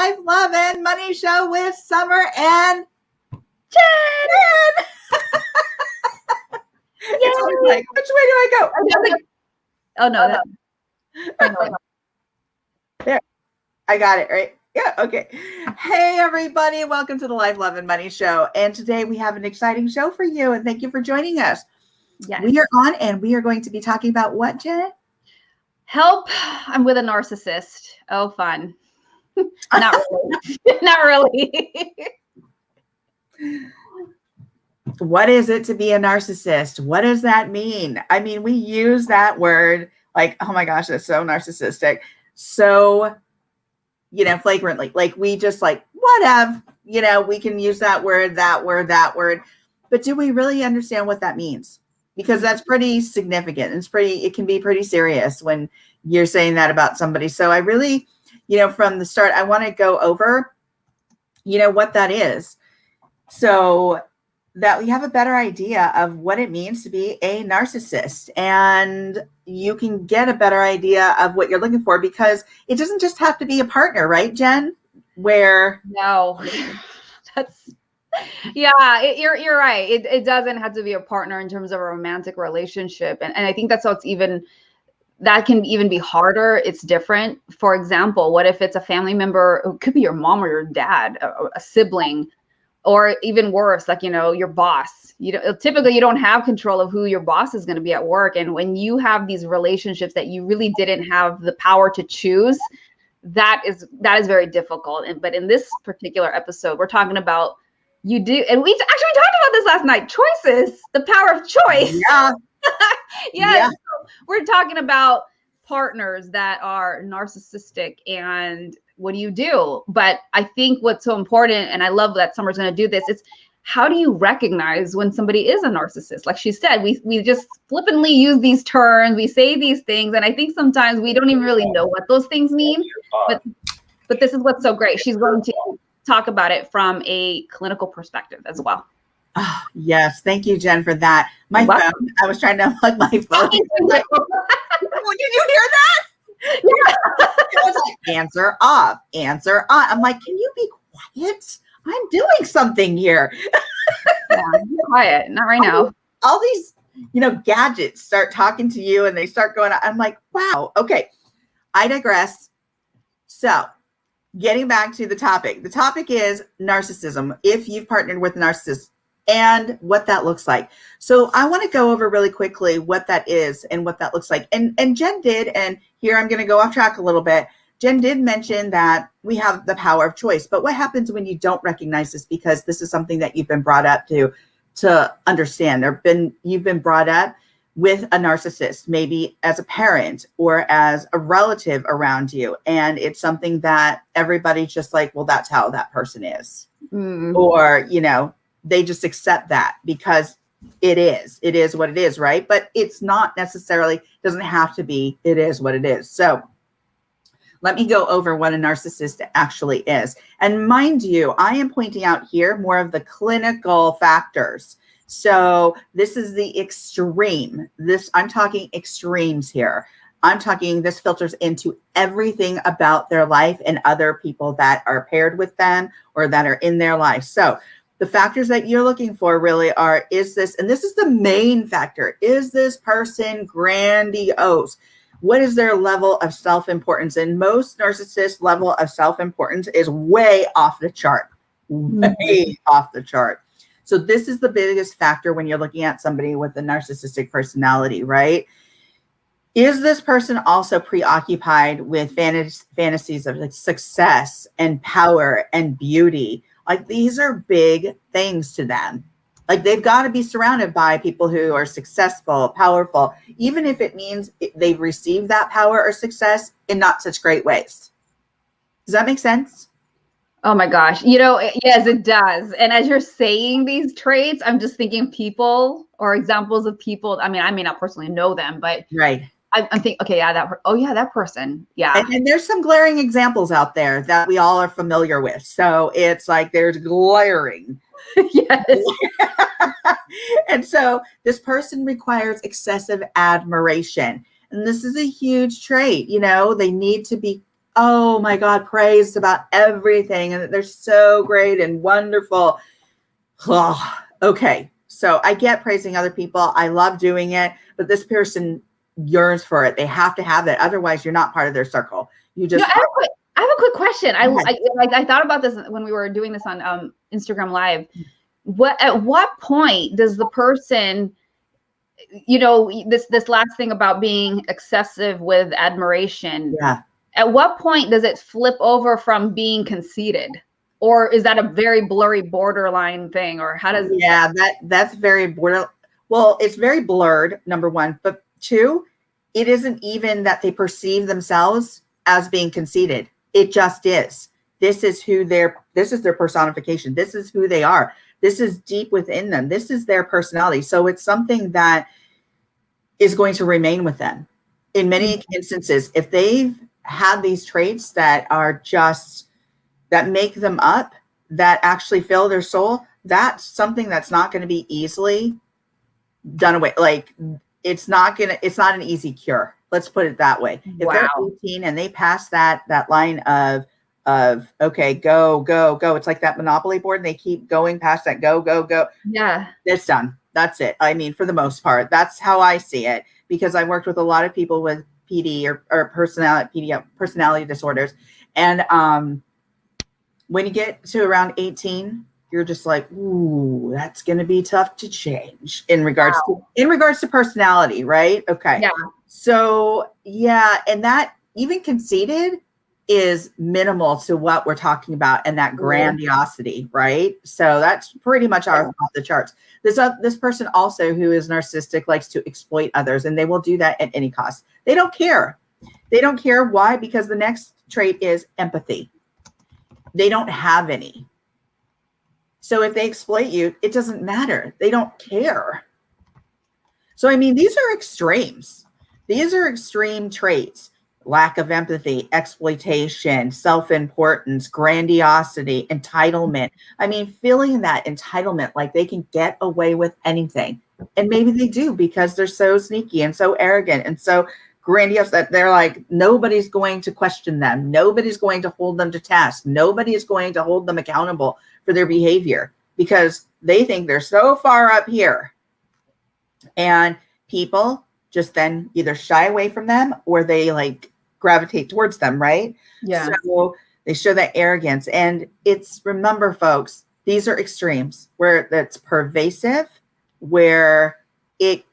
Life, Love, and Money Show with Summer and Jen. It's always like, which way do I go? Oh no, There, I got it right. Yeah, okay. Hey everybody, welcome to the Life, Love, and Money Show. And today we have an exciting show for you, and thank you for joining us. Yes. We are on, and we are going to be talking about what, Jen? Help! I'm with a narcissist. Oh, fun. Not really. Not really. What is it to be a narcissist? What does that mean? I mean, we use that word like, oh my gosh, that's so narcissistic. So, flagrantly. Like we just like, whatever, we can use that word. But do we really understand what that means? Because that's pretty significant. It can be pretty serious when you're saying that about somebody. So I really, from the start, I want to go over, what that is. So that we have a better idea of what it means to be a narcissist, and you can get a better idea of what you're looking for, because it doesn't just have to be a partner, right, Jen? No, you're right. It doesn't have to be a partner in terms of a romantic relationship. And I think that's how that can even be harder. It's different. For example, what if it's a family member? It could be your mom or your dad, a sibling, or even worse, like, your boss. Typically you don't have control of who your boss is going to be at work. And when you have these relationships that you really didn't have the power to choose, that is very difficult. But in this particular episode, we're talking about you do, and we actually talked about this last night, choices, the power of choice. Yeah. Yeah. So we're talking about partners that are narcissistic, and what do you do? But I think what's so important, and I love that Summer's going to do this, is how do you recognize when somebody is a narcissist? Like she said, we just flippantly use these terms, we say these things, and I think sometimes we don't even really know what those things mean. But this is what's so great. She's going to talk about it from a clinical perspective as well. Oh, yes. Thank you, Jen, for that. My phone, I was trying to unplug my phone. Did you hear that? Yeah. It was like, answer off, answer on. I'm like, can you be quiet? I'm doing something here. Yeah, be quiet. Not right now. All these, gadgets start talking to you and they start going, I'm like, wow. Okay. I digress. So getting back to the topic is narcissism. If you've partnered with a narcissist, and what that looks like. So I want to go over really quickly what that is and what that looks like. And Jen did, and here I'm going to go off track a little bit. Jen did mention that we have the power of choice, but what happens when you don't recognize this? Because this is something that you've been brought up to understand. You've been brought up with a narcissist, maybe as a parent or as a relative around you. And it's something that everybody's just like, well, that's how that person is. Or, they just accept that because it is what it is, right? But it's not necessarily, doesn't have to be, it is what it is. So let me go over what a narcissist actually is. And mind you, I am pointing out here more of the clinical factors. So this is the extreme. I'm talking extremes here. I'm talking, this filters into everything about their life and other people that are paired with them or that are in their life. So the factors that you're looking for really are, is this, and this is the main factor, is this person grandiose? What is their level of self-importance? And most narcissists' level of self-importance is way off the chart, way off the chart. So this is the biggest factor when you're looking at somebody with a narcissistic personality, right? Is this person also preoccupied with fantasies of like success and power and beauty? Like these are big things to them. Like they've got to be surrounded by people who are successful, powerful, even if it means they've received that power or success in not such great ways. Does that make sense? Oh my gosh. Yes, it does. And as you're saying these traits, I'm just thinking people or examples of people. I mean, I may not personally know them, but right. I'm thinking, okay, yeah, that person. Yeah. And there's some glaring examples out there that we all are familiar with. So it's like, there's glaring. Yes. And so this person requires excessive admiration. And this is a huge trait. They need to be oh my God, praised about everything and that they're so great and wonderful. Oh, okay. So I get praising other people. I love doing it, but this person yearns for it. They have to have it. Otherwise, you're not part of their circle. You just, I have a quick question. I thought about this when we were doing this on Instagram Live. At what point does the person, this last thing about being excessive with admiration, yeah. At what point does it flip over from being conceited? Or is that a very blurry borderline thing? Or how does that's very border. Well, it's very blurred, number one, but two, it isn't even that they perceive themselves as being conceited. It just is. This is their personification. This is who they are. This is deep within them. This is their personality. So it's something that is going to remain with them. In many instances, if they've had these traits that are just, that make them up, that actually fill their soul, that's something that's not going to be easily done away. Like it's not an easy cure. Let's put it that way. If they're 18 and they pass that line of okay, go, it's like that Monopoly board and they keep going past that go. Yeah. It's done. That's it. I mean, for the most part, that's how I see it, because I worked with a lot of people with PD or personality disorders. And when you get to around 18, you're just like, ooh, that's going to be tough to change in regards to personality, right? Okay. Yeah. So yeah, and that even conceited is minimal to what we're talking about, and that grandiosity, right? So that's pretty much off the charts. This person also who is narcissistic likes to exploit others, and they will do that at any cost. They don't care. They don't care. Why? Because the next trait is empathy. They don't have any. So if they exploit you, it doesn't matter. They don't care. So, I mean, these are extremes. These are extreme traits. Lack of empathy, exploitation, self-importance, grandiosity, entitlement. I mean, feeling that entitlement, like they can get away with anything. And maybe they do, because they're so sneaky and so arrogant and so grandiose that they're like, nobody's going to question them. Nobody's going to hold them to task. Nobody is going to hold them accountable for their behavior, because they think they're so far up here. And people just then either shy away from them or they like gravitate towards them, right? Yeah. So they show that arrogance. And it's, remember folks, these are extremes where that's pervasive, where it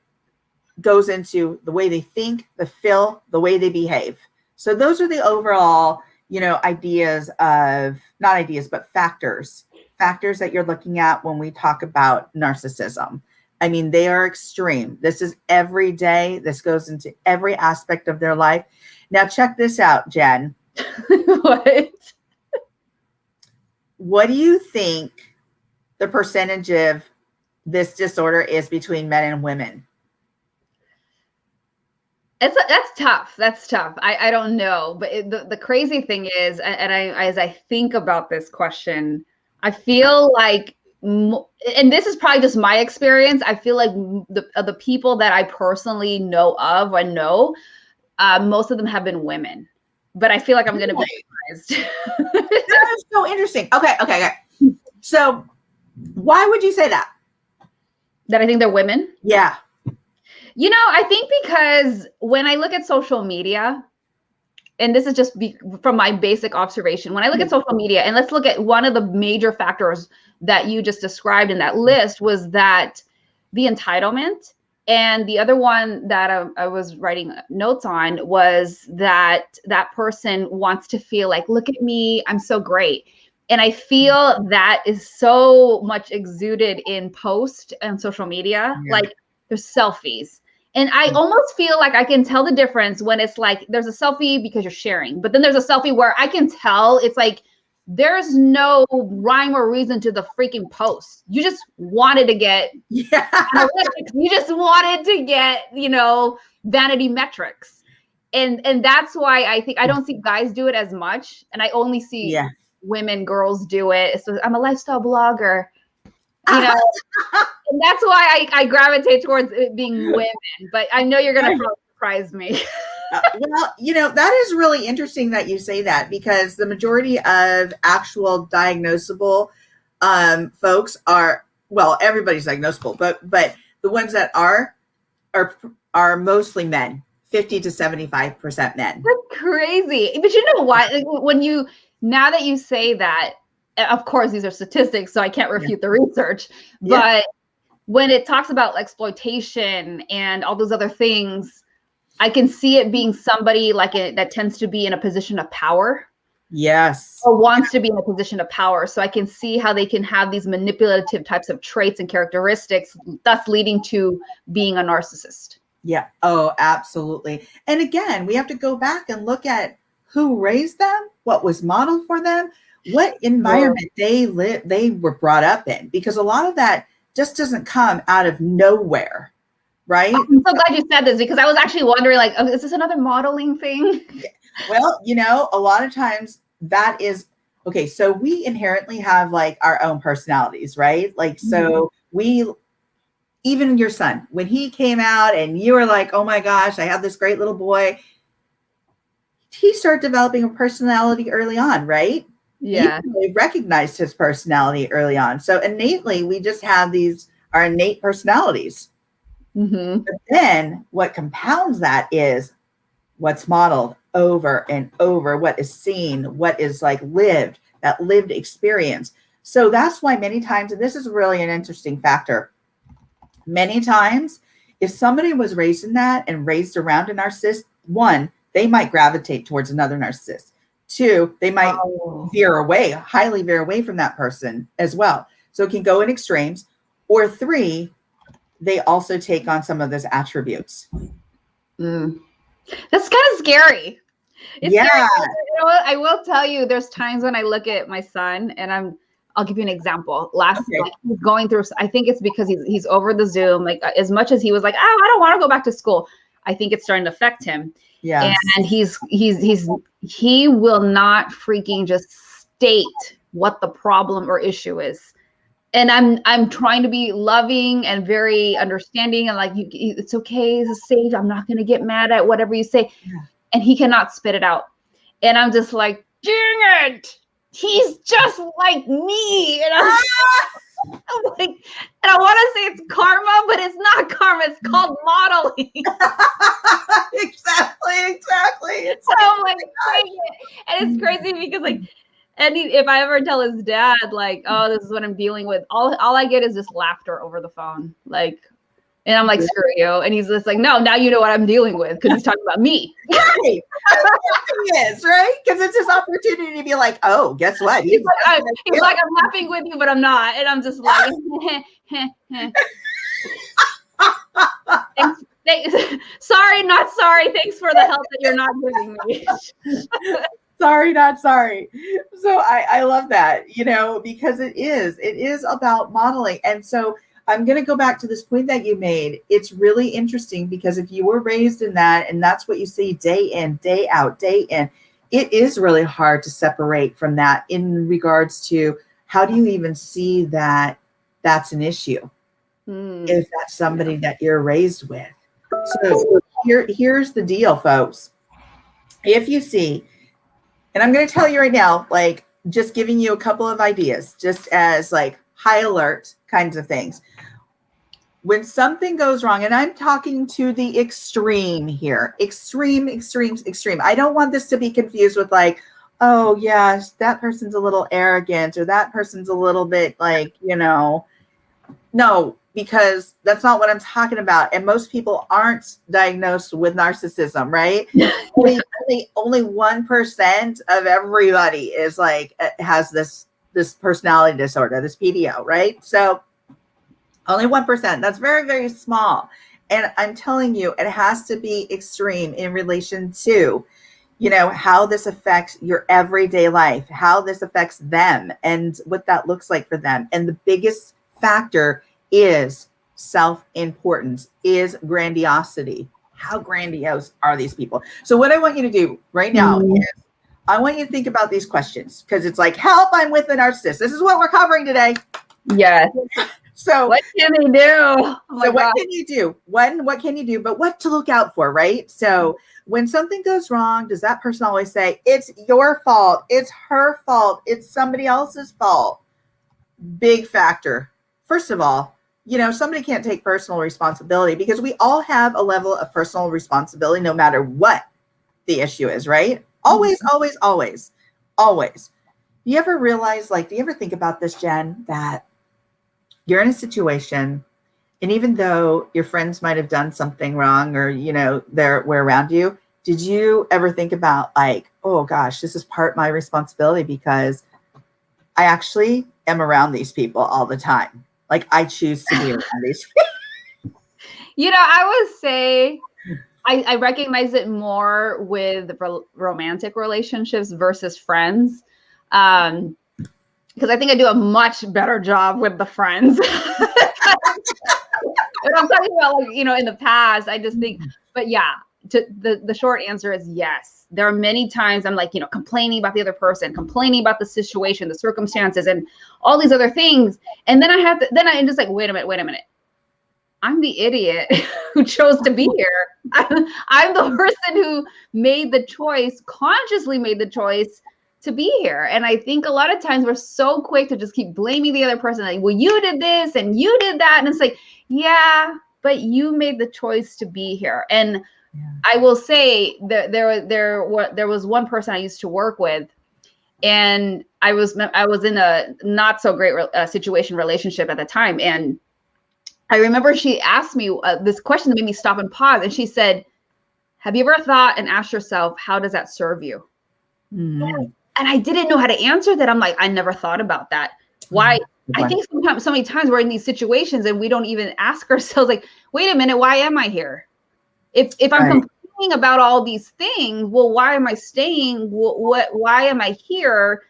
goes into the way they think, the feel, the way they behave. So those are the overall, ideas of, not ideas, but factors that you're looking at when we talk about narcissism. I mean, they are extreme. This is every day. This goes into every aspect of their life. Now, check this out, Jen. What do you think the percentage of this disorder is between men and women? That's tough. That's tough. I don't know. But the crazy thing is, and as I think about this question, I feel like, and this is probably just my experience, I feel like the people that I personally know of, most of them have been women. But I feel like I'm going to be surprised. That is so interesting. Okay. So why would you say that? That I think they're women? Yeah. I think because when I look at social media, and this is just from my basic observation, when I look at social media, and let's look at one of the major factors that you just described in that list, was that the entitlement. And the other one that I was writing notes on was that person wants to feel like, look at me, I'm so great. And I feel that is so much exuded in post and social media. Yeah. Like there's selfies. And I almost feel like I can tell the difference when it's like, there's a selfie because you're sharing, but then there's a selfie where I can tell it's like, there's no rhyme or reason to the freaking post. You just wanted to get, you just wanted to get, vanity metrics. And that's why I think I don't see guys do it as much. And I only see women, girls do it. So I'm a lifestyle blogger, and that's why I gravitate towards it being women, but I know you're going to surprise me. Well, that is really interesting that you say that, because the majority of actual diagnosable folks are, well, everybody's diagnosable, but the ones that are mostly men, 50 to 75% men. That's crazy. But you know what? Like, now that you say that, of course, these are statistics, so I can't refute the research, but when it talks about exploitation and all those other things, I can see it being somebody that tends to be in a position of power. Yes. Or wants to be in a position of power. So I can see how they can have these manipulative types of traits and characteristics, thus leading to being a narcissist. Yeah. Oh, absolutely. And again, we have to go back and look at who raised them, what was modeled for them, what environment they were brought up in, because a lot of that just doesn't come out of nowhere. Right. I'm so glad you said this, because I was actually wondering, like, is this another modeling thing? Well, a lot of times that is okay. So we inherently have like our own personalities, right? Like, so even your son, when he came out and you were like, oh my gosh, I have this great little boy, he started developing a personality early on, right? Yeah. He recognized his personality early on. So innately, we just have our innate personalities. Mm-hmm. But then what compounds that is what's modeled over and over, what is seen, what is like that lived experience. So that's why many times, and this is really an interesting factor, many times, if somebody was raised in that and raised around a narcissist, one, they might gravitate towards another narcissist. Two, they might highly veer away from that person as well. So it can go in extremes. Or three, they also take on some of those attributes. That's kind of scary. It's scary. You know what? I will tell you, there's times when I look at my son, and I'll give you an example. He's going through, I think it's because he's over the Zoom. Like, as much as he was like, oh, I don't want to go back to school, I think it's starting to affect him. Yeah. And he will not freaking just state what the problem or issue is. And I'm trying to be loving and very understanding, and like, it's okay, it's safe. I'm not going to get mad at whatever you say. Yeah. And he cannot spit it out. And I'm just like, dang it, he's just like me. And I'm like, and I want to say it's karma, but it's not karma. It's called modeling. Exactly. So I'm like, dang it. And it's crazy because, like, if I ever tell his dad, like, oh, this is what I'm dealing with, all I get is just laughter over the phone. Like, and I'm like, screw you. And he's just like, no, now you know what I'm dealing with, because he's talking about me. Right. He is, right? Because it's his opportunity to be like, oh, guess what? He's like, I'm laughing with you, but I'm not. And I'm just like, thanks. Sorry, not sorry. Thanks for the help that you're not giving me. Sorry, not sorry. So I love that, because it is about modeling. And so I'm going to go back to this point that you made. It's really interesting, because if you were raised in that, and that's what you see day in, day out, day in, it is really hard to separate from that in regards to how do you even see that that's an issue if that's somebody that you're raised with. So here's the deal, folks. If you see, and I'm going to tell you right now, like, just giving you a couple of ideas, just as like high alert kinds of things. When something goes wrong, and I'm talking to the extreme here, extreme. I don't want this to be confused with like, oh yeah, that person's a little arrogant, or that person's a little bit like, no, because that's not what I'm talking about. And most people aren't diagnosed with narcissism, right? only 1% of everybody is like, has this personality disorder, this PDO, right? So only 1%. That's very, very small. And I'm telling you, it has to be extreme in relation to, how this affects your everyday life, how this affects them, and what that looks like for them. And the biggest factor is self-importance, is grandiosity. How grandiose are these people? So what I want you to do right now is I want you to think about these questions, because it's like, help, I'm with a narcissist. This is what we're covering today. Yeah. So what can they do? Oh my so what God. can you do? What can you do? But what to look out for, right? So when something goes wrong, does that person always say, it's your fault, it's her fault, it's somebody else's fault? Big factor. First of all, somebody can't take personal responsibility because we all have a level of personal responsibility no matter what the issue is, right? Always, always, always, always. You ever realize, do you ever think about this, Jen, that you're in a situation, and even though your friends might have done something wrong or, we're around you, did you ever think about oh gosh, this is part my responsibility because I actually am around these people all the time. I choose to be around these people. I would say I recognize it more with romantic relationships versus friends. Because I think I do a much better job with the friends. What I'm talking about, in the past, I just think, but yeah, the short answer is yes. There are many times I'm complaining about the other person, complaining about the situation, the circumstances, and all these other things. And then I'm just wait a minute. I'm the idiot who chose to be here. I'm the person who consciously made the choice to be here. And I think a lot of times we're so quick to just keep blaming the other person. Well, you did this and you did that. And it's yeah, but you made the choice to be here. And yeah. I will say that there was one person I used to work with, and I was in a not so great relationship at the time. And I remember she asked me this question that made me stop and pause. And she said, have you ever thought and asked yourself, how does that serve you? Mm-hmm. And I didn't know how to answer that. I'm I never thought about that. Why? I think sometimes, so many times we're in these situations and we don't even ask ourselves, wait a minute, why am I here? If I'm complaining about all these things, well, why am I staying? Why am I here?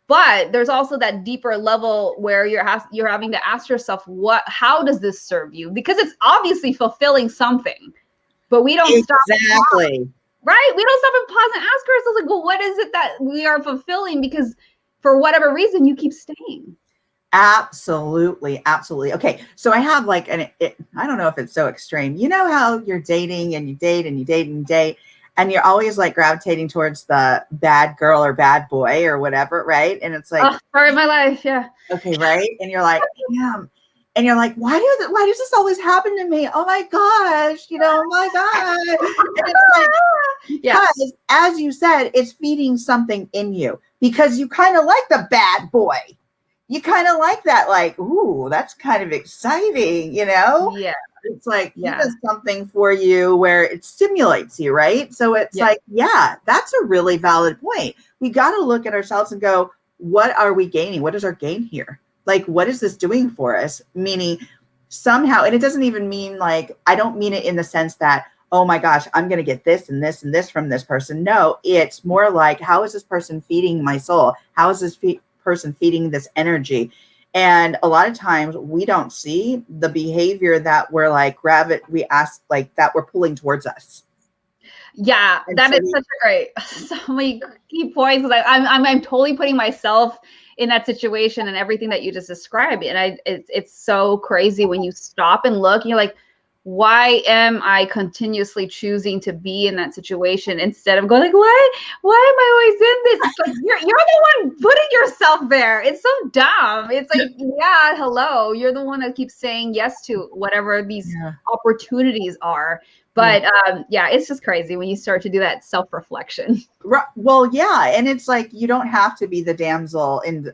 But there's also that deeper level where you're having to ask yourself, how does this serve you? Because it's obviously fulfilling something, but we don't stop. Exactly. Right? We don't stop and pause and ask ourselves, well, what is it that we are fulfilling? Because for whatever reason, you keep staying. Absolutely. Absolutely. Okay. So I have I don't know if it's so extreme. You know how you're dating and you date and you date and you date, and you're always gravitating towards the bad girl or bad boy or whatever, right? And it's oh, story of my life. Yeah. Okay. Right. And you're damn. And you're why does this always happen to me? Oh my gosh, oh my God. And it's because, as you said, it's feeding something in you because you kind of like the bad boy. You kind of like that, ooh, that's kind of exciting, Yeah. It's he does something for you where it stimulates you, right? So it's that's a really valid point. We got to look at ourselves and go, what are we gaining? What is our gain here? What is this doing for us? Meaning somehow, and it doesn't even mean I don't mean it in the sense that, oh my gosh, I'm going to get this and this and this from this person. No, it's more how is this person feeding my soul? How is this person feeding this energy? And a lot of times we don't see the behavior that we're that we're pulling towards us. Yeah, and that is so many key points. I'm totally putting myself in that situation and everything that you just described. And it's so crazy when you stop and look and you're why am I continuously choosing to be in that situation instead of going why am I always in this? It's you're the one putting yourself there. It's so dumb. It's yeah, hello. You're the one that keeps saying yes to whatever these opportunities are. But it's just crazy when you start to do that self-reflection. Well, yeah, and it's you don't have to be the damsel in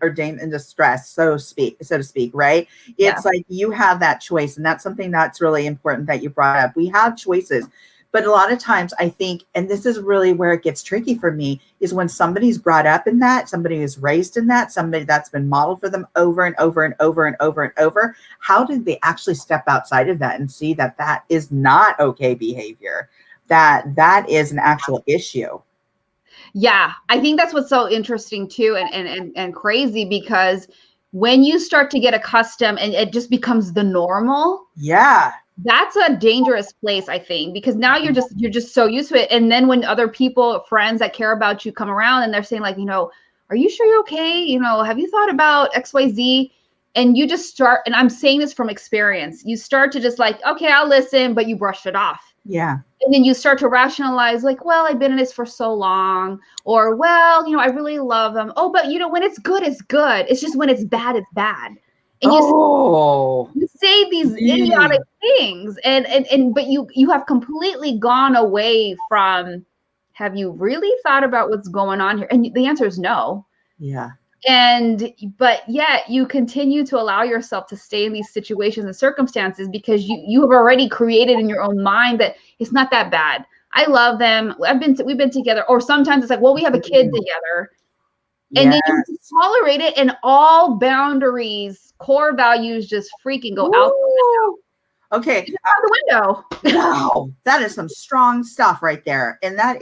distress, so to speak, right? It's you have that choice, and that's something that's really important that you brought up. We have choices, but a lot of times I think, and this is really where it gets tricky for me, is when somebody's brought up in that, somebody is raised in that, somebody that's been modeled for them over and over and over and over and over. How did they actually step outside of that and see that that is not okay behavior, that is an actual issue? Yeah, I think that's what's so interesting too, and crazy, because when you start to get accustomed and it just becomes the normal. Yeah. That's a dangerous place, I think, because now you're just so used to it. And then when other people, friends that care about you come around and they're saying are you sure you're okay? Have you thought about XYZ? and you just start, and I'm saying this from experience, you start to just like, okay, I'll listen, but you brush it off. Yeah. And then you start to rationalize, like, well, I've been in this for so long, or, well, I really love them. Oh, but when it's good, it's good. It's just when it's bad, it's bad. And you say these idiotic things, but you have completely gone away from, have you really thought about what's going on here? And the answer is no. Yeah. But yet you continue to allow yourself to stay in these situations and circumstances because you have already created in your own mind that it's not that bad. I love them. We've been together. Or sometimes it's like, well, we have a kid together. And then you tolerate it, and all boundaries, core values just freaking go out the window. Okay. Out the window. Wow. That is some strong stuff right there. And I'm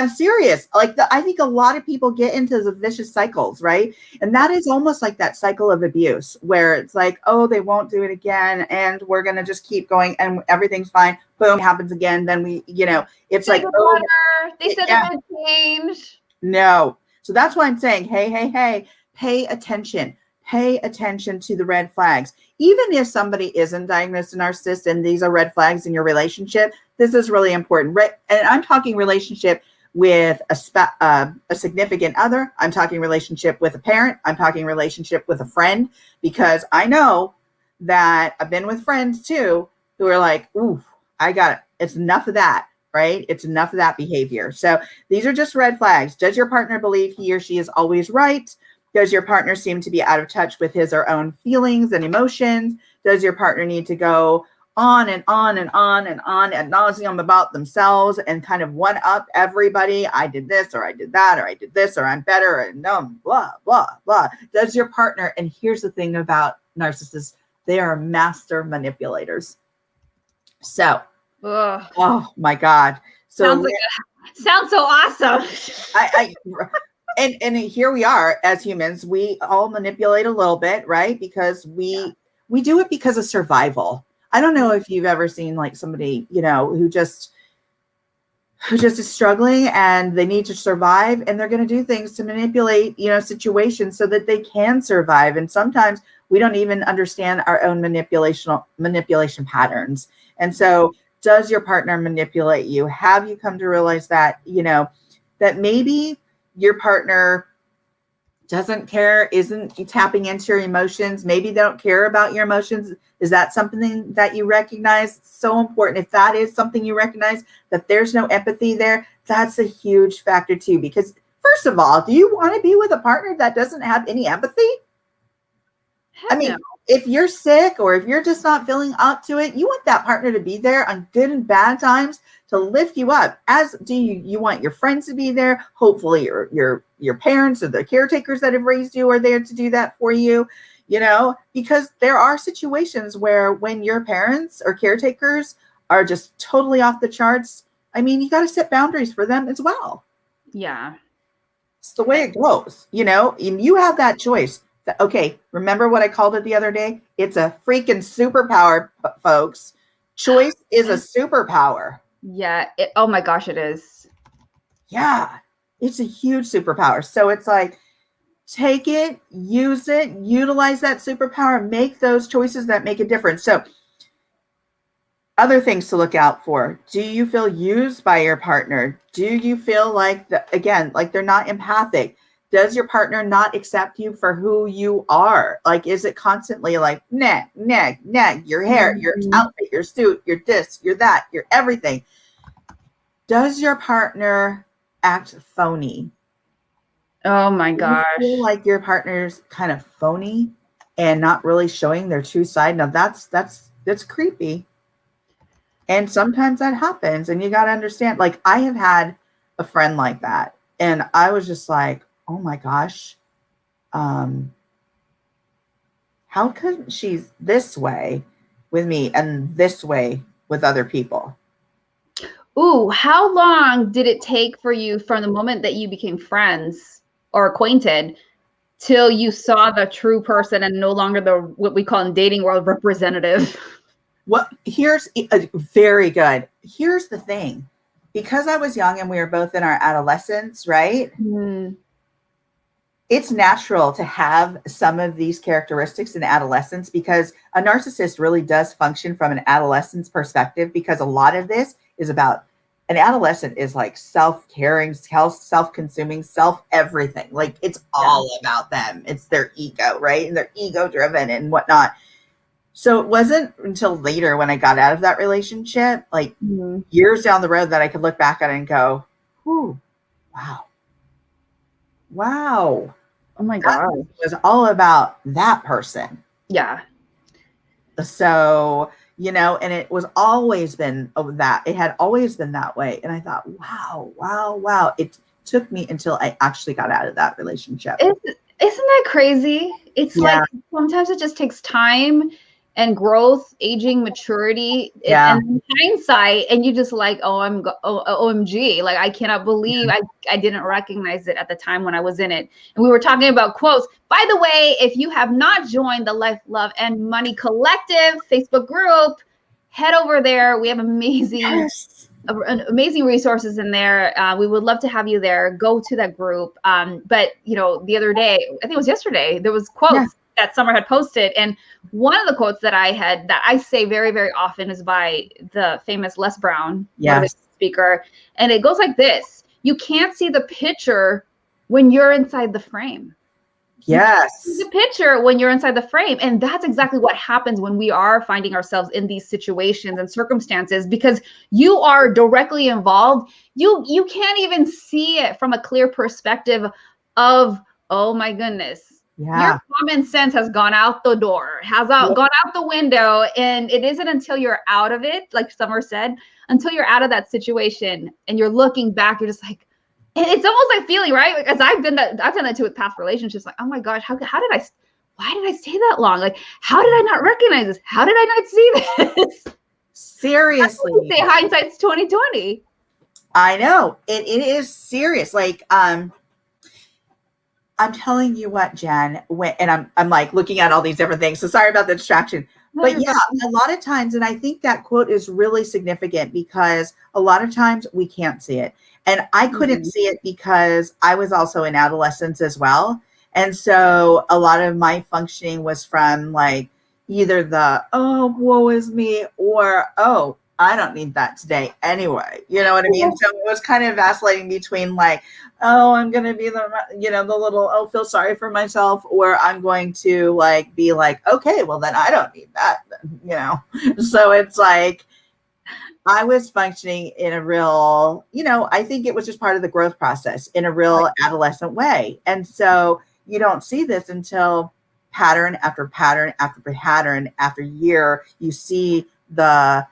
serious. I think a lot of people get into the vicious cycles, right? And that is almost like that cycle of abuse where it's like, oh, they won't do it again. And we're going to just keep going and everything's fine. Boom, happens again. Then it's like, oh, they said it would change. No. So that's why I'm saying, hey, pay attention. Pay attention to the red flags. Even if somebody isn't diagnosed a narcissist and these are red flags in your relationship, this is really important. And I'm talking relationship with a significant other. I'm talking relationship with a parent. I'm talking relationship with a friend, because I know that I've been with friends too who are like, ooh, I got it. It's enough of that, right? It's enough of that behavior. So these are just red flags. Does your partner believe he or she is always right? Does your partner seem to be out of touch with his or own feelings and emotions? Does your partner need to go on and on and on and on ad nauseum about themselves and kind of one up everybody? I did this, or I did that, or I did this, or I'm better, and no, blah, blah, blah. Does your partner, and here's the thing about narcissists, they are master manipulators. So, oh my God. So sounds so awesome. And here we are as humans, we all manipulate a little bit, right? Because we do it because of survival. I don't know if you've ever seen like somebody, who just is struggling and they need to survive, and they're going to do things to manipulate, situations so that they can survive. And sometimes we don't even understand our own manipulation patterns. And so does your partner manipulate you? Have you come to realize that, that maybe your partner doesn't care, isn't tapping into your emotions? Maybe they don't care about your emotions. Is that something that you recognize? It's so important. If that is something you recognize, that there's no empathy there, that's a huge factor too. Because first of all, do you want to be with a partner that doesn't have any empathy? I mean, if you're sick or if you're just not feeling up to it, you want that partner to be there on good and bad times to lift you up. As do you want your friends to be there. Hopefully your parents or the caretakers that have raised you are there to do that for you, because there are situations where when your parents or caretakers are just totally off the charts, I mean, you got to set boundaries for them as well. Yeah. It's the way it goes, and you have that choice. Okay, remember what I called it the other day? It's a freaking superpower, folks. Choice is a superpower. Yeah. Oh my gosh, it is. Yeah, it's a huge superpower. So it's like, take it, use it, utilize that superpower, make those choices that make a difference. So other things to look out for. Do you feel used by your partner? Do you feel like, like they're not empathic? Does your partner not accept you for who you are? Like, is it constantly like, nag, your hair, your outfit, your suit, your this, your that, your everything? Does your partner act phony? Oh my gosh. Do you feel like your partner's kind of phony and not really showing their true side? Now that's creepy. And sometimes that happens, and you got to understand, like, I have had a friend like that, and I was just like, oh my gosh, how come she's this way with me and this way with other people? Ooh, how long did it take for you from the moment that you became friends or acquainted till you saw the true person and no longer what we call in dating world representative? Well, here's very good. Here's the thing. Because I was young and we were both in our adolescence, right? it's natural to have some of these characteristics in adolescence because a narcissist really does function from an adolescent's perspective, because a lot of this is about an adolescent is like self-caring, self-consuming, self-everything. Like it's all about them. It's their ego, right? And they're ego driven and whatnot. So it wasn't until later when I got out of that relationship, like years down the road, that I could look back at it and go, "Ooh, wow. Wow. Oh my God. It was all about that person." Yeah. So, and it was always been that. It had always been that way. And I thought, wow, wow, wow. It took me until I actually got out of that relationship. Isn't that crazy? It's like sometimes it just takes time and growth, aging, maturity, and hindsight, and you just like, OMG, like I cannot believe I didn't recognize it at the time when I was in it. And we were talking about quotes. By the way, if you have not joined the Life, Love, and Money Collective Facebook group, head over there. We have amazing resources in there. We would love to have you there. Go to that group. But the other day, I think it was yesterday, there was quotes that Summer had posted, and one of the quotes that I say very, very often is by the famous Les Brown, speaker, and it goes like this: "You can't see the picture when you're inside the frame." Yes. You can't see the picture when you're inside the frame, and that's exactly what happens when we are finding ourselves in these situations and circumstances, because you are directly involved. You can't even see it from a clear perspective of, oh my goodness. Your common sense has gone out the door, gone out the window. And it isn't until you're out of it, like Summer said, until you're out of that situation and you're looking back, you're just like, and it's almost like feeling, right? Because I've done that too with past relationships. Like, oh my gosh, why did I stay that long? Like, how did I not recognize this? How did I not see this? Seriously. Say hindsight's 2020. I know. It is serious. Like, I'm telling you what, Jen, and I'm like looking at all these different things. So sorry about the distraction. But a lot of times, and I think that quote is really significant because a lot of times we can't see it. And I couldn't see it because I was also in adolescence as well. And so a lot of my functioning was from like either the, oh, woe is me, or, oh, I don't need that today anyway. You know what I mean? So it was kind of vacillating between like, oh, I'm going to be the little, oh, feel sorry for myself, or I'm going to like, be like, okay, well then I don't need that, So it's like, I was functioning in a real, I think it was just part of the growth process in a real adolescent way. And so you don't see this until pattern after pattern after pattern after year, you see how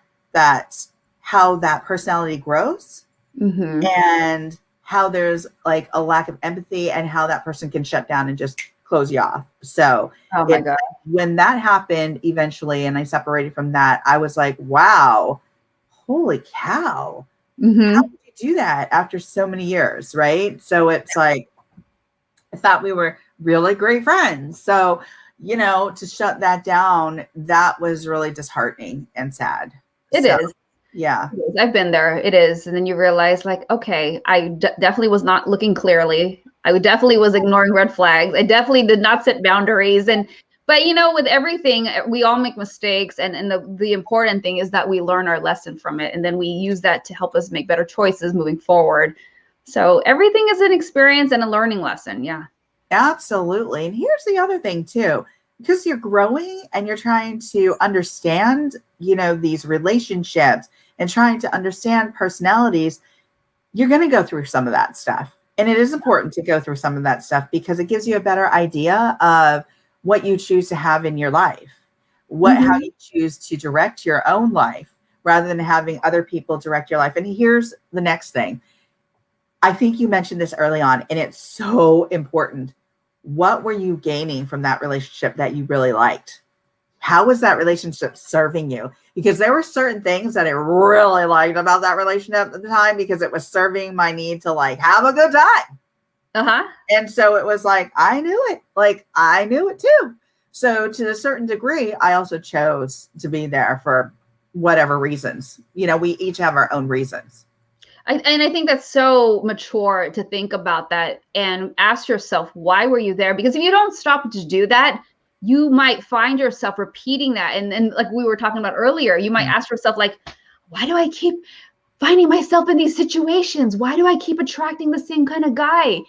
that personality grows and how there's like a lack of empathy and how that person can shut down and just close you off. So oh my God. When that happened eventually and I separated from that, I was like, wow, holy cow. How did you do that after so many years? Right. So it's like, I thought we were really great friends. So, to shut that down, that was really disheartening and sad. It is. Yeah. It is. I've been there. It is. And then you realize like, okay, I definitely was not looking clearly. I definitely was ignoring red flags. I definitely did not set boundaries. But with everything, we all make mistakes. And the important thing is that we learn our lesson from it. And then we use that to help us make better choices moving forward. So everything is an experience and a learning lesson. Yeah. Absolutely. And here's the other thing too, because you're growing and you're trying to understand, these relationships and trying to understand personalities, you're going to go through some of that stuff. And it is important to go through some of that stuff because it gives you a better idea of what you choose to have in your life, how you choose to direct your own life rather than having other people direct your life. And here's the next thing. I think you mentioned this early on, and it's so important. What were you gaining from that relationship that you really liked? How was that relationship serving you? Because there were certain things that I really liked about that relationship at the time because it was serving my need to like have a good time. And so it was like, I knew it. Like I knew it too. So to a certain degree, I also chose to be there for whatever reasons. We each have our own reasons. And I think that's so mature to think about that and ask yourself, why were you there? Because if you don't stop to do that, you might find yourself repeating that. And like we were talking about earlier, you might ask yourself, like, why do I keep finding myself in these situations? Why do I keep attracting the same kind of guy?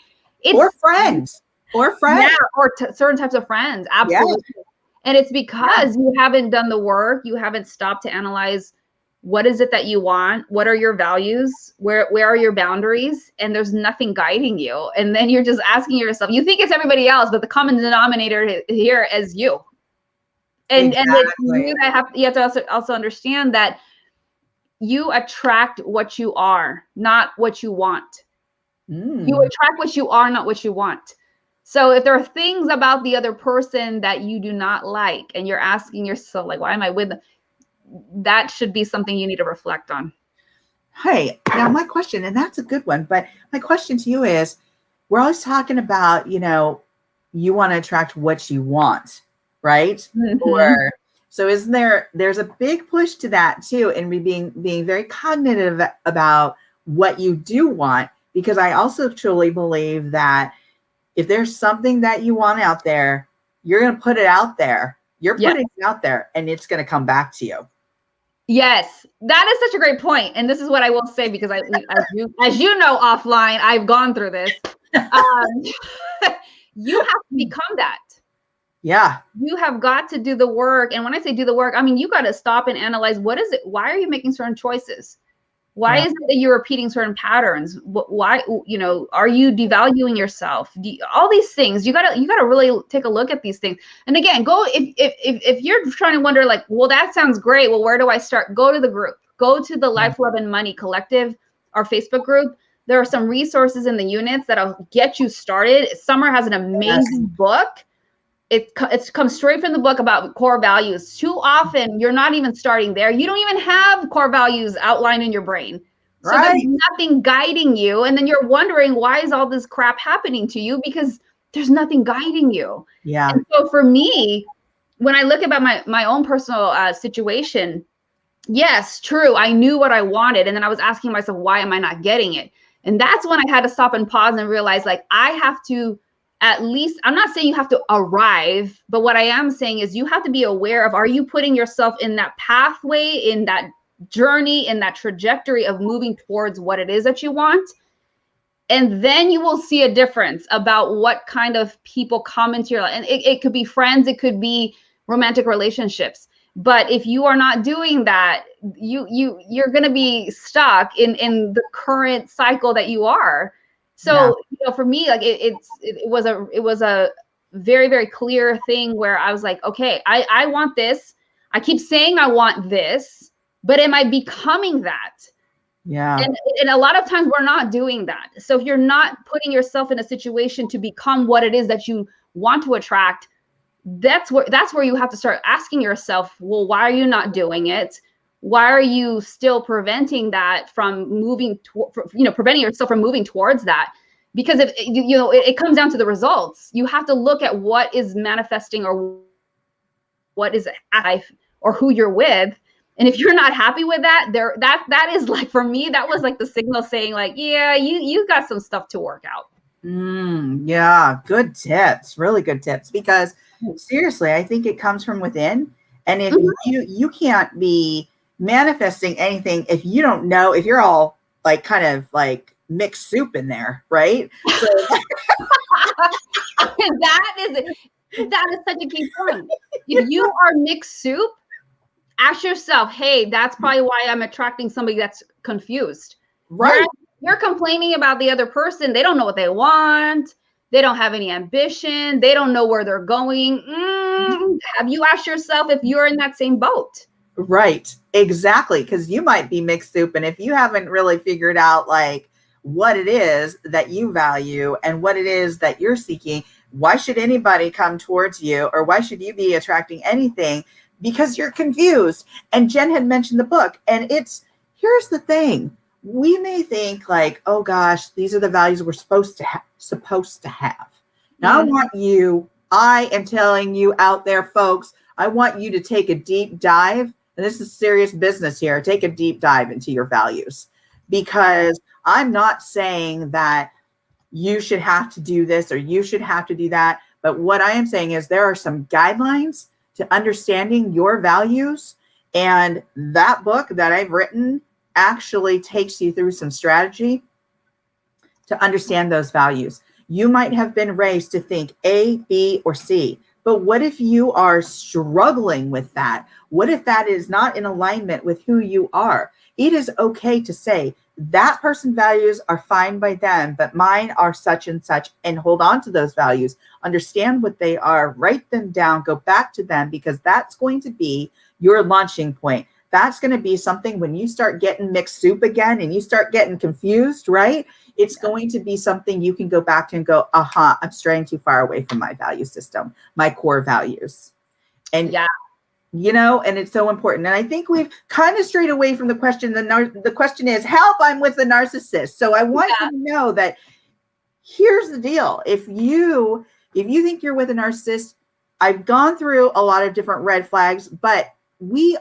Or friends. Yeah, or certain types of friends. Absolutely. Yeah. And it's because you haven't done the work. You haven't stopped to analyze, what is it that you want? What are your values? Where are your boundaries? And there's nothing guiding you. And then you're just asking yourself, you think it's everybody else, but the common denominator here is you. And it's you that you have to also understand that you attract what you are, not what you want. You attract what you are, not what you want. So if there are things about the other person that you do not like, and you're asking yourself, like, why am I with them? That should be something you need to reflect on. Hey, now my question, and that's a good one, but my question to you is, we're always talking about, you know, you want to attract what you want, right? Or so isn't there's a big push to that too, and being very cognitive about what you do want, because I also truly believe that if there's something that you want out there, you're going to put it out there. You're putting it out there, and it's going to come back to you. Yes, that is such a great point. And this is what I will say, because as you know, offline, I've gone through this. You have to become that. Yeah. You have got to do the work. And when I say do the work, I mean, you got to stop and analyze, what is it? Why are you making certain choices? Why is it that you're repeating certain patterns? Why, you know, are you devaluing yourself? All these things, you gotta really take a look at these things. And again, go if you're trying to wonder, like, well, that sounds great. Well, where do I start? Go to the group. Go to the Life, Love, and Money Collective, our Facebook group. There are some resources in the units that'll get you started. Summer has an amazing book. It's comes straight from the book about core values. Too often, you're not even starting there. You don't even have core values outlined in your brain. So there's nothing guiding you. And then you're wondering, why is all this crap happening to you? Because there's nothing guiding you. Yeah. And so for me, when I look about my own personal situation, yes, true. I knew what I wanted. And then I was asking myself, why am I not getting it? And that's when I had to stop and pause and realize, like, I have to, at least, I'm not saying you have to arrive, but what I am saying is you have to be aware of, are you putting yourself in that pathway, in that journey, in that trajectory of moving towards what it is that you want? And then you will see a difference about what kind of people come into your life. And it could be friends, it could be romantic relationships. But if you are not doing that, you're going to be stuck in the current cycle that you are. So, you know, for me, like it was a very, very clear thing where I was like, okay, I want this. I keep saying I want this, but am I becoming that? Yeah. And a lot of times we're not doing that. So if you're not putting yourself in a situation to become what it is that you want to attract, that's where you have to start asking yourself, well, why are you not doing it? Why are you still preventing that from moving, preventing yourself from moving towards that? Because if it comes down to the results. You have to look at what is manifesting, or what is life, or who you're with. And if you're not happy with that, that is, like, for me, that was like the signal saying, like, yeah, you got some stuff to work out. Yeah, good tips, really good tips. Because seriously, I think it comes from within. And if you can't be manifesting anything if you don't know, if you're all like kind of like mixed soup in there, right? So that is such a key point. If you are mixed soup, ask yourself, hey, that's probably why I'm attracting somebody that's confused. Right. You're complaining about the other person. They don't know what they want. They don't have any ambition. They don't know where they're going. Have you asked yourself if you're in that same boat? Right. Exactly. Because you might be mixed soup. And if you haven't really figured out, like, what it is that you value and what it is that you're seeking, why should anybody come towards you, or why should you be attracting anything? Because you're confused. And Jen had mentioned the book, and here's the thing. We may think like, oh gosh, these are the values we're supposed to have. Now I am telling you out there, folks, I want you to take a deep dive, and this is serious business here. Take a deep dive into your values. because I'm not saying that you should have to do this or you should have to do that. But what I am saying is there are some guidelines to understanding your values. And that book that I've written actually takes you through some strategy to understand those values. You might have been raised to think A, B, or C. But what if you are struggling with that? What if that is not in alignment with who you are? It is okay to say that person's values are fine by them, but mine are such and such, and hold on to those values. Understand what they are, write them down, go back to them, because that's going to be your launching point. That's going to be something when you start getting mixed soup again and you start getting confused, right? It's going to be something you can go back to and go, aha, I'm straying too far away from my value system, my core values. And yeah, you know, and it's so important. And I think we've kind of strayed away from the question. The question is, help, I'm with a narcissist. So I want you to know that here's the deal. If you think you're with a narcissist, I've gone through a lot of different red flags, but we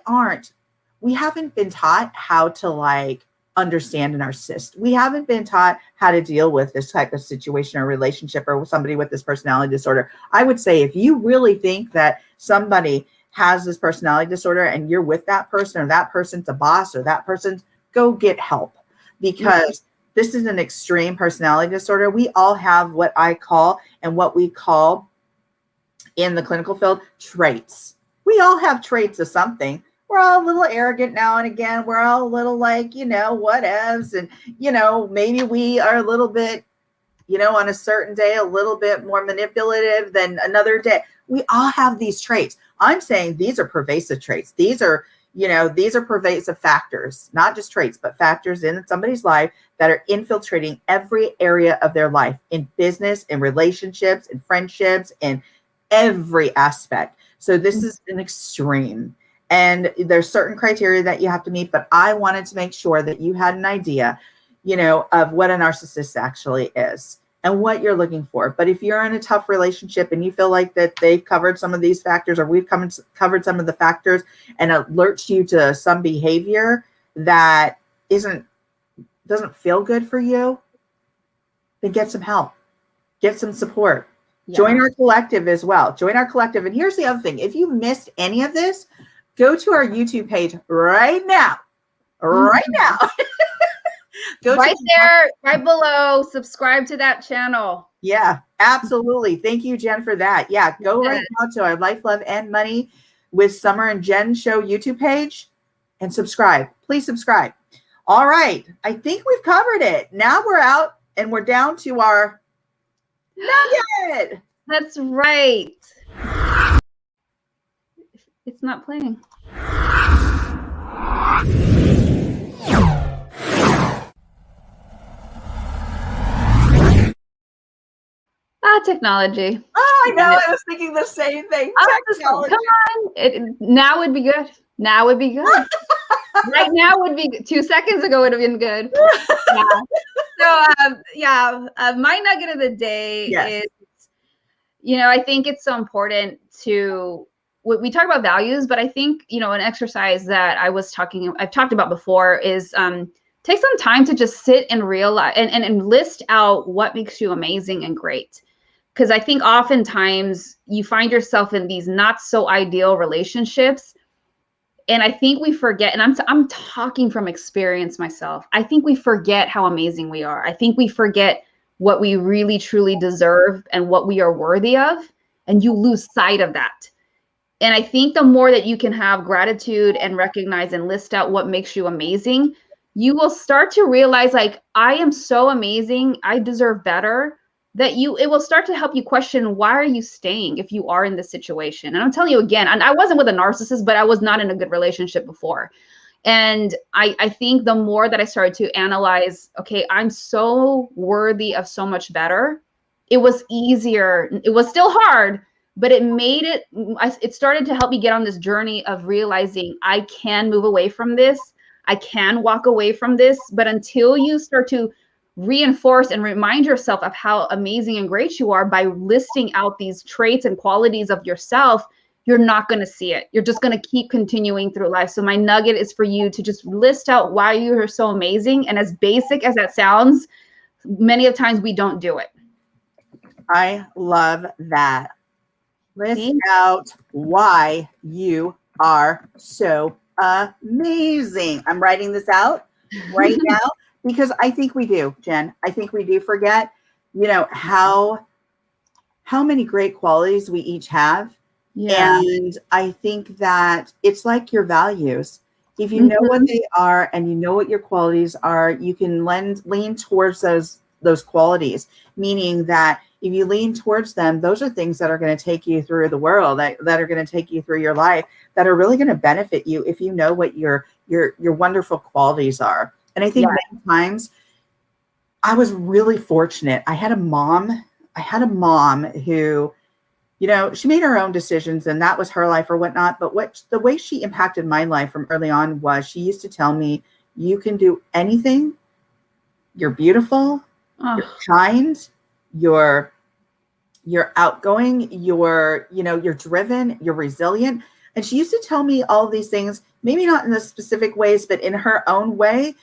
haven't been taught how to like understand a narcissist. We haven't been taught how to deal with this type of situation or relationship or with somebody with this personality disorder. I would say if you really think that somebody has this personality disorder and you're with that person, or that person's a boss, or that person's, go get help, because this is an extreme personality disorder. We all have what I call, and what we call in the clinical field, traits. We all have traits of something. We're all a little arrogant now and again. We're all a little like, you know, whatevs. And, you know, maybe we are a little bit, you know, on a certain day, a little bit more manipulative than another day. We all have these traits. I'm saying these are pervasive traits. These are pervasive factors, not just traits, but factors in somebody's life that are infiltrating every area of their life, in business, in relationships, in friendships, in every aspect. So this is an extreme. And there's certain criteria that you have to meet, but I wanted to make sure that you had an idea, you know, of what a narcissist actually is and what you're looking for. But if you're in a tough relationship and you feel like that they've covered some of these factors, or we've covered some of the factors, and alerts you to some behavior that doesn't feel good for you, then get some help, get some support. Yeah. Join our collective as well. Join our collective. And here's the other thing. If you've missed any of this, go to our YouTube page right now. Right now. Go right there, right below. Subscribe to that channel. Yeah, absolutely. Thank you, Jen, for that. Yeah, go right now to our Life, Love, and Money with Summer and Jen show YouTube page and subscribe. Please subscribe. All right. I think we've covered it. Now we're out and we're down to our nugget. That's right. It's not playing. Technology. Oh, I know. I was thinking the same thing. Technology. Come on. Now would be good. Now would be good. Right now would be 2 seconds ago would have been good. Yeah. So my nugget of the day is, you know, I think it's so important to, we talk about values, but I think, you know, an exercise that I've talked about before is take some time to just sit and realize and list out what makes you amazing and great. Because I think oftentimes you find yourself in these not so ideal relationships. And I think we forget, and I'm talking from experience myself. I think we forget how amazing we are. I think we forget what we really, truly deserve and what we are worthy of. And you lose sight of that. And I think the more that you can have gratitude and recognize and list out what makes you amazing, you will start to realize, like, I am so amazing. I deserve better. It will start to help you question, why are you staying if you are in this situation? And I'm telling you again, and I wasn't with a narcissist, but I was not in a good relationship before. And I think the more that I started to analyze, okay, I'm so worthy of so much better. It was easier. It was still hard, but it started to help me get on this journey of realizing I can move away from this. I can walk away from this. But until you start to reinforce and remind yourself of how amazing and great you are by listing out these traits and qualities of yourself, you're not going to see it. You're just going to keep continuing through life. So my nugget is for you to just list out why you are so amazing. And as basic as that sounds, many of times we don't do it. I love that. List out why you are so amazing. I'm writing this out right now because I think we do, Jen. I think we do forget, how many great qualities we each have. Yeah. And I think that it's like your values. If you know what they are and you know what your qualities are, you can lean towards those qualities, meaning that if you lean towards them, those are things that are going to take you through the world, that are going to take you through your life, that are really going to benefit you if you know what your wonderful qualities are. And I think many times I was really fortunate. I had a mom who, she made her own decisions and that was her life or whatnot. But the way she impacted my life from early on was she used to tell me, you can do anything. You're beautiful. You're kind. You're outgoing. You're driven. You're resilient. And she used to tell me all of these things, maybe not in the specific ways, but in her own way.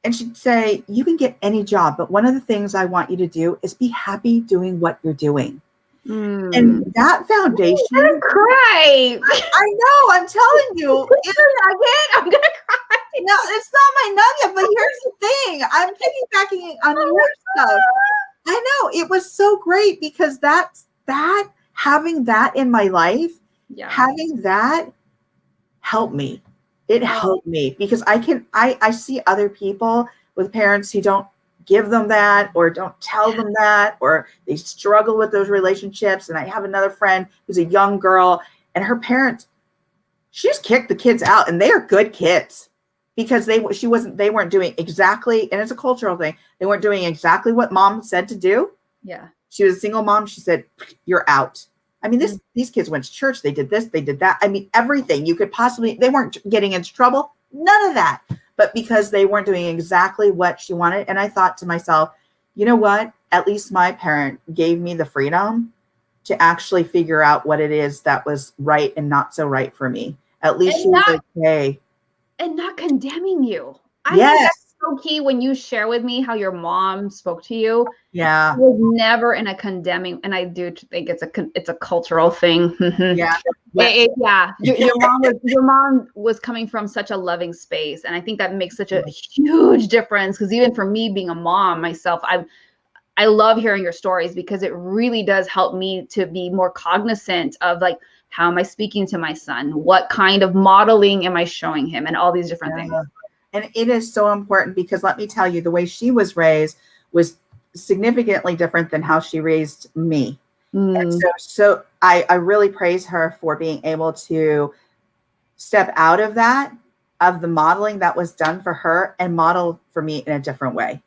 And she'd say, you can get any job, but one of the things I want you to do is be happy doing what you're doing. And that foundation. I'm gonna cry. I know. I'm telling you. I'm gonna cry. No, it's not my nugget, but here's the thing. I'm piggybacking on your stuff. I know. It was so great because having that in my life, having that helped me. It helped me because I see other people with parents who don't give them that or don't tell them that, or they struggle with those relationships. And I have another friend who's a young girl and her parents, she just kicked the kids out, and they are good kids because they weren't doing exactly, and it's a cultural thing. They weren't doing exactly what mom said to do. Yeah. She was a single mom. She said, you're out. I mean, these kids went to church. They did this, they did that. I mean, everything you could possibly, they weren't getting into trouble. None of that. But because they weren't doing exactly what she wanted. And I thought to myself, you know what? At least my parent gave me the freedom to actually figure out what it is that was right and not so right for me. At least she was okay. And not condemning you. I think that's so key when you share with me how your mom spoke to you. Yeah. It was never in a condemning, and I do think it's a cultural thing. Yeah. Your mom was coming from such a loving space, and I think that makes such a huge difference. Because even for me, being a mom myself, I love hearing your stories because it really does help me to be more cognizant of like, how am I speaking to my son? What kind of modeling am I showing him? And all these different things. And it is so important because let me tell you, the way she was raised was significantly different than how she raised me. And so I really praise her for being able to step out of the modeling that was done for her and model for me in a different way.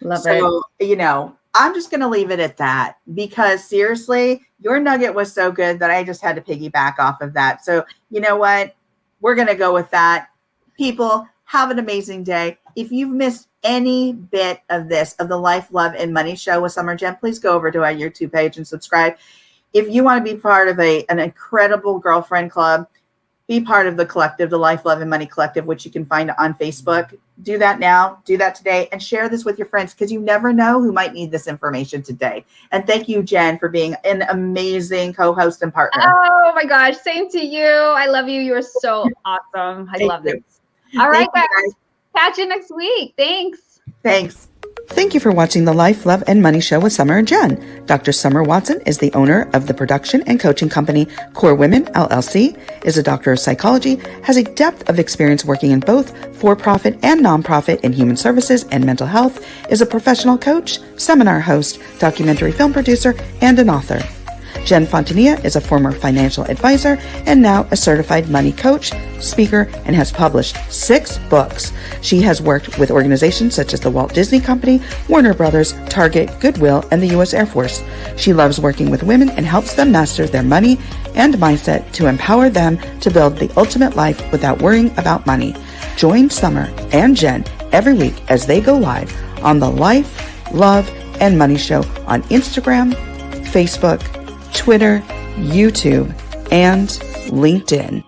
Love it. I'm just going to leave it at that because seriously, your nugget was so good that I just had to piggyback off of that. So you know what? We're going to go with that. People, have an amazing day. If you've missed any bit of the Life, Love, and Money Show with Summer Jen, please go over to our YouTube page and subscribe. If you want to be part of an incredible girlfriend club, be part of the collective, the Life, Love, and Money Collective, which you can find on Facebook. Do that now. Do that today. And share this with your friends because you never know who might need this information today. And thank you, Jen, for being an amazing co-host and partner. Oh, my gosh. Same to you. I love you. You are so awesome. I love this. All right, guys. Catch you next week. Thanks. Thank you for watching the Life, Love, and Money Show with Summer and Jen. Dr. Summer Watson is the owner of the production and coaching company Core Women, LLC, is a doctor of psychology, has a depth of experience working in both for-profit and nonprofit in human services and mental health, is a professional coach, seminar host, documentary film producer, and an author. Jen Fontania is a former financial advisor and now a certified money coach, speaker, and has published 6 books. She has worked with organizations such as the Walt Disney Company, Warner Brothers, Target, Goodwill, and the U.S. Air Force. She loves working with women and helps them master their money and mindset to empower them to build the ultimate life without worrying about money. Join Summer and Jen every week as they go live on the Life, Love, and Money Show on Instagram, Facebook, Twitter, YouTube, and LinkedIn.